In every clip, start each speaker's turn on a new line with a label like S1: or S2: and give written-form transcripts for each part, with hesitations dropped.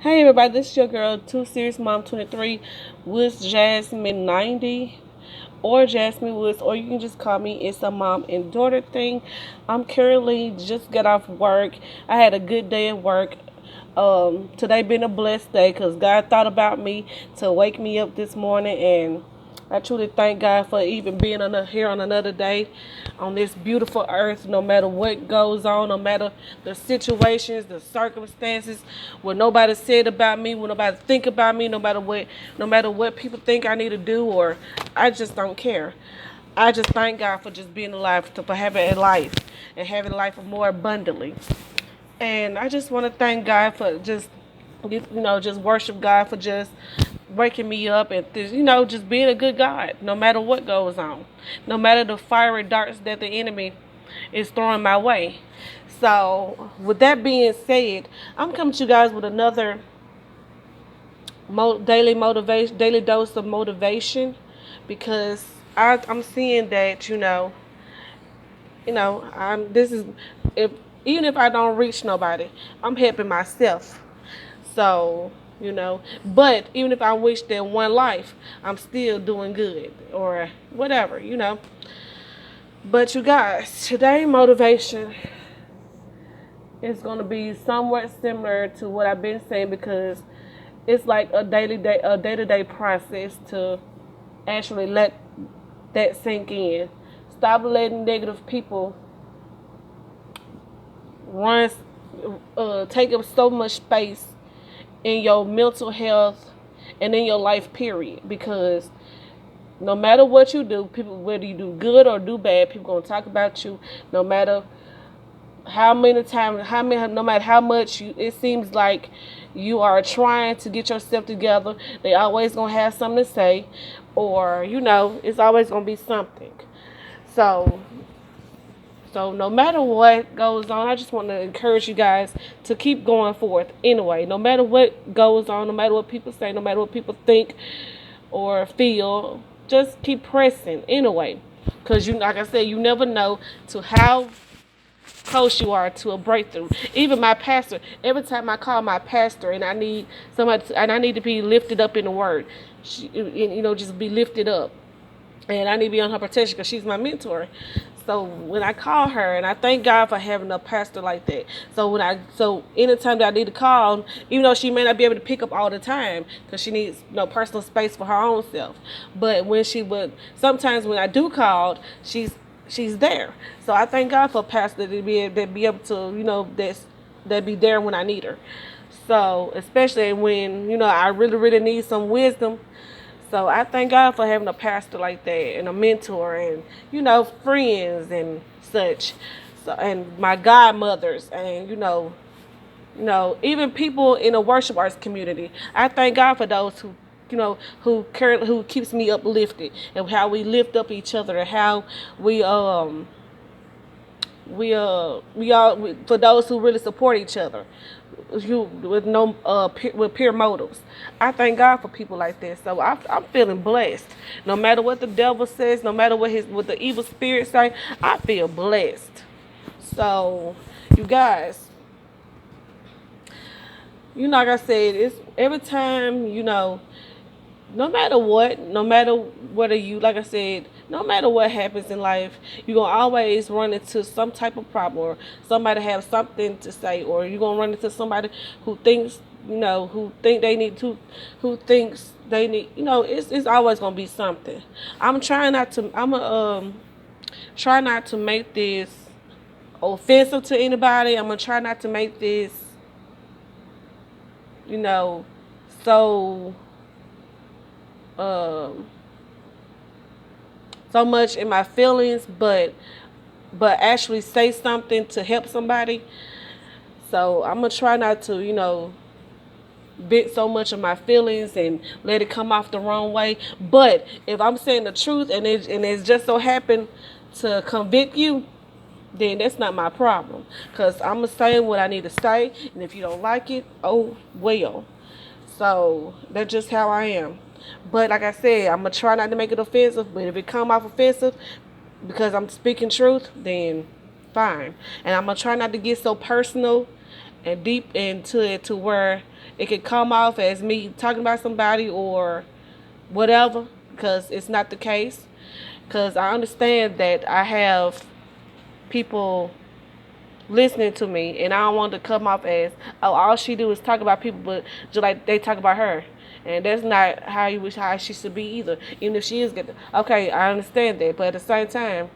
S1: Hey everybody, this is your girl, Two Serious Mom 23, Woods Jasmine 90, or Jasmine Woods, or you can just call me. It's a mom and daughter thing. I'm currently just got off work. I had a good day at work. Today been a blessed day because God thought about me to wake me up this morning, and I truly thank God for even being here on another day on this beautiful earth. No matter what goes on, no matter the situations, the circumstances, what nobody said about me, what nobody think about me, no matter what people think I need to do, or I just don't care. I just thank God for just being alive, for having a life and having life more abundantly. And I just want to thank God for just worship God for just waking me up and just being a good God, no matter what goes on, no matter the fiery darts that the enemy is throwing my way. So, with that being said, I'm coming to you guys with another daily motivation, daily dose of motivation, because I'm seeing that I'm this is if even if I don't reach nobody, I'm helping myself. So, but even if I wish that one life, I'm still doing good or whatever. But you guys, today motivation is going to be somewhat similar to what I've been saying, because it's like a day-to-day process to actually let that sink in. Stop letting negative people run take up so much space in your mental health and in your life period, because no matter what you do, people, whether you do good or do bad, people gonna talk about you. No matter how many times, no matter how much it seems like you are trying to get yourself together, they always gonna have something to say, or it's always gonna be something. So So no matter what goes on, I just want to encourage you guys to keep going forth anyway. No matter what goes on, no matter what people say, no matter what people think or feel, just keep pressing anyway. Cause like I said, you never know to how close you are to a breakthrough. Even my pastor, every time I call my pastor and I need and I need to be lifted up in the word, just be lifted up, and I need to be on her protection because she's my mentor. So when I call her, and I thank God for having a pastor like that. So anytime that I need to call, even though she may not be able to pick up all the time because she needs personal space for her own self, but sometimes when I do call, she's there. So I thank God for a pastor to be able to that be there when I need her. So especially when I really really need some wisdom, so I thank God for having a pastor like that and a mentor and friends and such. So, and my godmothers, and even people in the worship arts community. I thank God for those who keeps me uplifted, and how we lift up each other, and how we all for those who really support each other, you with no with pure motives. I thank God for people like that. So I'm feeling blessed. No matter what the devil says, no matter what the evil spirits say, I feel blessed. So, you guys, like I said, it's every time no matter what, no matter whether you, like I said, no matter what happens in life, you're going to always run into some type of problem, or somebody have something to say, or you're going to run into somebody who thinks, who thinks they need, it's always going to be something. Try not to make this offensive to anybody. I'm going to try not to make this, you know, so, um, so much in my feelings, but actually say something to help somebody. So I'm gonna try not to, bit so much of my feelings and let it come off the wrong way. But if I'm saying the truth and it's just so happened to convict you, then that's not my problem. Cause I'm gonna say what I need to say, and if you don't like it, oh well. So that's just how I am. But like I said, I'm gonna try not to make it offensive. But if it come off offensive because I'm speaking truth, then fine. And I'm gonna try not to get so personal and deep into it to where it could come off as me talking about somebody or whatever, because it's not the case. Because I understand that I have people listening to me, and I don't want to come off as, oh, all she do is talk about people, but just like they talk about her. And that's not how you wish how she should be either. Even if she is good, okay, I understand that, but at the same time,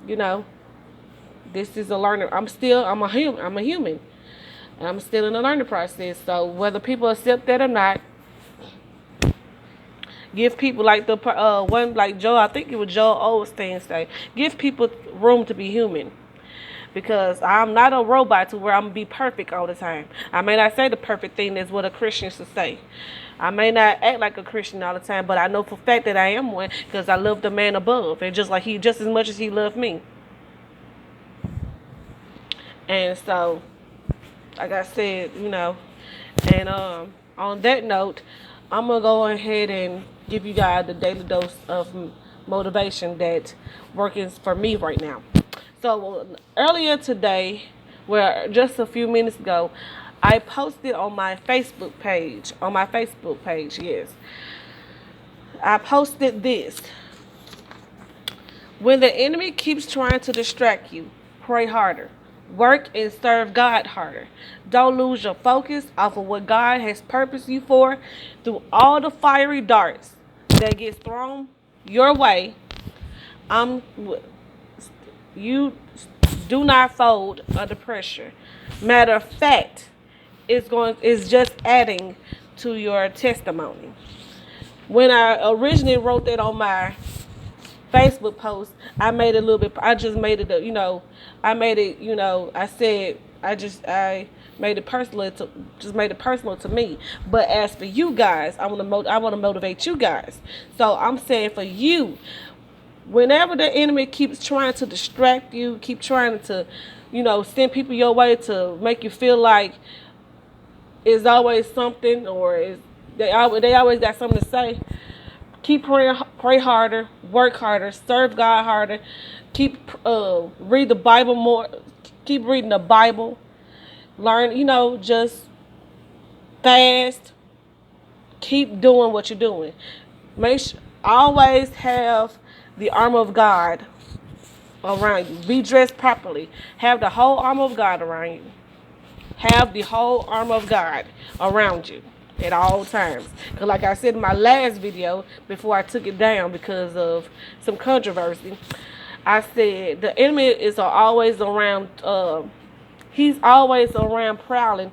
S1: you know, this is a learner. I'm a human. I'm a human. And I'm still in the learning process. So whether people accept that or not, give people like the one like Joe. I think it was Joel Osteen say, give people room to be human. Because I'm not a robot to where I'm gonna be perfect all the time. I may not say the perfect thing that's what a Christian should say. I may not act like a Christian all the time, but I know for a fact that I am one because I love the man above, and just as much as he loved me. And so, like I said, and on that note, I'm gonna go ahead and give you guys the daily dose of motivation that's working for me right now. So earlier today, well, just a few minutes ago, I posted on my Facebook page. Yes, I posted this. When the enemy keeps trying to distract you, pray harder. Work and serve God harder. Don't lose your focus off of what God has purposed you for. Through all the fiery darts that gets thrown your way, you do not fold under pressure. Matter of fact, it's just adding to your testimony. When I originally wrote that on my Facebook post, I made it a little bit. I just made it. I made it. I said I made it personal. Made it personal to me. But as for you guys, I want to motivate you guys. So I'm saying for you, whenever the enemy keeps trying to distract you, keep trying to, send people your way to make you feel like it's always something, or they always got something to say. Keep praying, pray harder, work harder, serve God harder. Keep read the Bible more. Keep reading the Bible. Learn, just fast. Keep doing what you're doing. Make sure always have the armor of God around you. Be dressed properly. Have the whole armor of God around you. Have the whole armor of God around you at all times. Because like I said in my last video, before I took it down because of some controversy, I said the enemy is always around. He's always around prowling.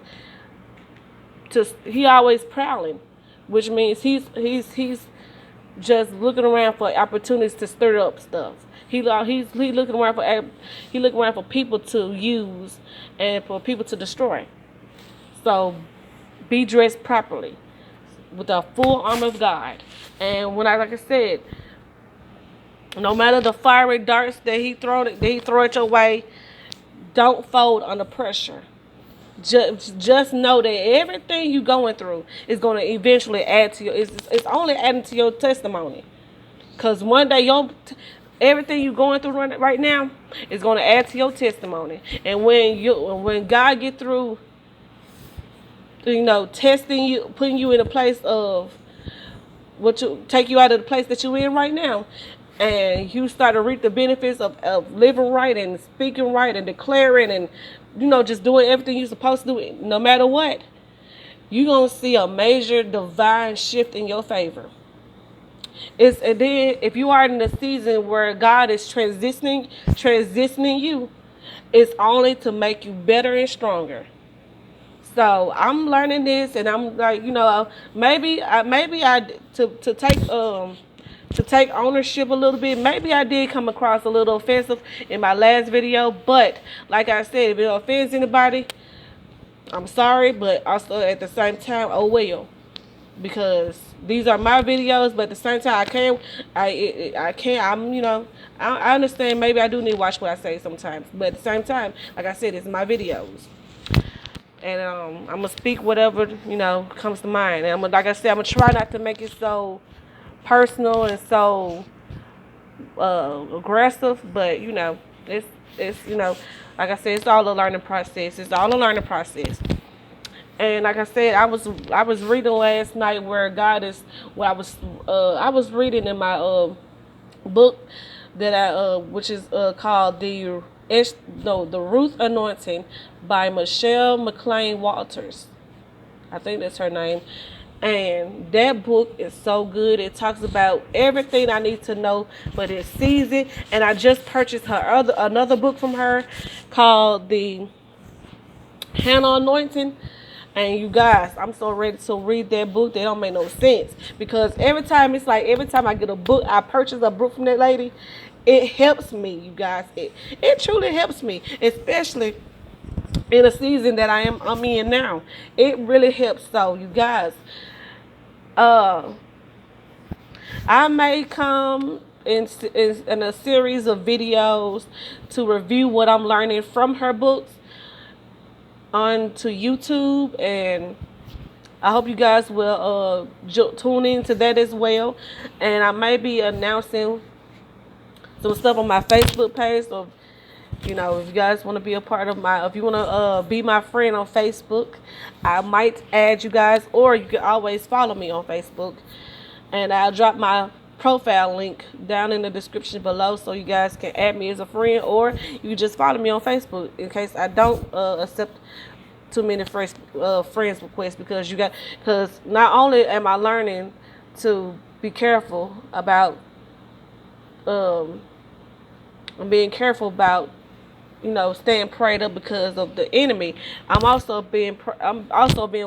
S1: He always prowling, which means he's just looking around for opportunities to stir up stuff. He's looking around for people to use and for people to destroy. So be dressed properly with the full armor of God. And like I said, no matter the fiery darts that he throw at your way, don't fold under pressure. Just know that everything you're going through is going to eventually add to it's only adding to your testimony. Because one day everything you're going through right now is going to add to your testimony. And when God get through, testing you, putting you in a place of take you out of the place that you're in right now, and you start to reap the benefits of living right and speaking right and declaring and just doing everything you're supposed to do, no matter what, you're going to see a major divine shift in your favor. And then if you are in the season where God is transitioning you, it's only to make you better and stronger. So I'm learning this, and I'm like, maybe to take ownership a little bit. Maybe I did come across a little offensive in my last video, but like I said, if it offends anybody, I'm sorry, but also at the same time, oh well, because these are my videos. But at the same time, I understand. Maybe I do need to watch what I say sometimes, but at the same time, like I said, it's my videos. And I'm gonna speak whatever comes to mind. And like I said, I'm gonna try not to make it so personal and so aggressive. But It's, like I said, it's all a learning process. It's all a learning process. And like I said, I was reading last night where God is. What I was reading in my book that which is called the Ruth Anointing by Michelle McLean Walters. I think that's her name. And that book is so good. It talks about everything I need to know for this season. And I just purchased another book from her called the Hannah Anointing. And you guys, I'm so ready to read that book. They don't make no sense. Because every time I get a book, I purchase a book from that lady, it helps me, you guys. It truly helps me. Especially in a season that I'm in now. It really helps. So you guys, uh I may come in a series of videos to review what I'm learning from her books onto YouTube, and I hope you guys will tune into that as well. And I may be announcing some stuff on my Facebook page. So, if you guys want to be a part of if you want to be my friend on Facebook, I might add you guys, or you can always follow me on Facebook. And I'll drop my profile link down in the description below so you guys can add me as a friend, or you can just follow me on Facebook in case I don't accept too many friends requests, because not only am I learning to be careful about being careful about staying prayed up because of the enemy. I'm also being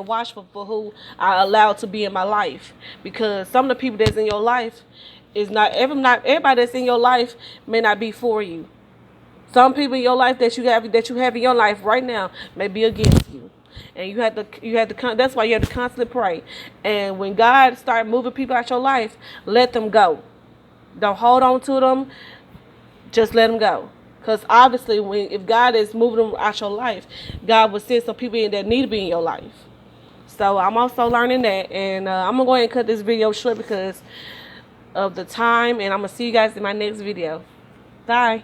S1: watchful for who I allow to be in my life, because some of the people that's in your life is not everybody that's in your life may not be for you. Some people in your life that you have in your life right now may be against you. And that's why you have to constantly pray. And when God start moving people out your life, let them go. Don't hold on to them. Just let them go. Because obviously, if God is moving them out your life, God will send some people in that need to be in your life. So I'm also learning that. And I'm going to go ahead and cut this video short because of the time. And I'm going to see you guys in my next video. Bye.